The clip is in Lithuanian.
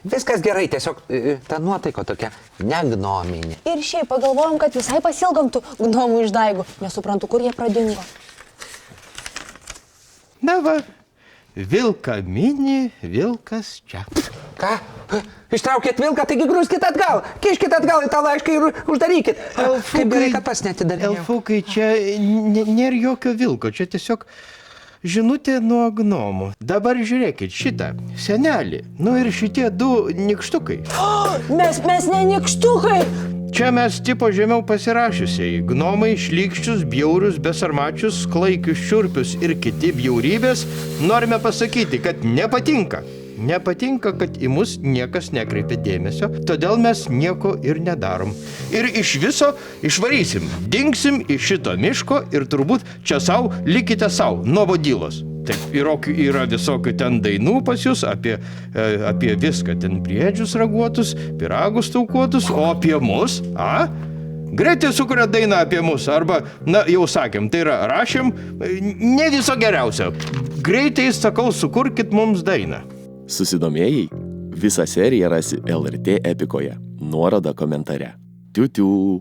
Viskas gerai, tiesiog ta nuotaika tokia negnominė. Ir šiaip pagalvojom, kad visai pasilgom tų gnomų išdaigų. Nesuprantu, kur jie pradingo. Na va, vilką mini, vilkas čia. Ką? Ištraukėt vilką, taigi grūskit atgal. Kiškit atgal į tą laišką ir uždarykit. Kaip gerai, kad pas netidarinėjau. Elfukai, čia nėra jokio vilko, čia tiesiog žinutė nuo gnomų. Dabar žiūrėkit šitą, senelį. Nu ir šitie du nikštukai. Mes ne nikštukai. Čia mes tipo žemiau pasirašiusiai. Gnomai, šlykščius, bjaurius, besarmačius, klaikius, šiurpius ir kiti bjaurybės. Norime pasakyti, kad nepatinka. Nepatinka, kad į mus niekas nekreipia dėmesio, todėl mes nieko ir nedarom. Ir iš viso išvarysim, dingsim iš šito miško ir turbūt čia savo likite savo, nuobodylos. Taip, yra visokių ten dainų pas jūs apie viską, ten briedžius raguotus, pyragus taukuotus, o apie mus, Greitai sukuria dainą apie mus, arba, na, jau sakėm, tai yra, rašėm, ne viso geriausio. Greitai, sakau, sukurkit mums dainą. Susidomėjai? Visą seriją rasi LRT Epikoje. Nuoroda komentare. Tiu-tiu.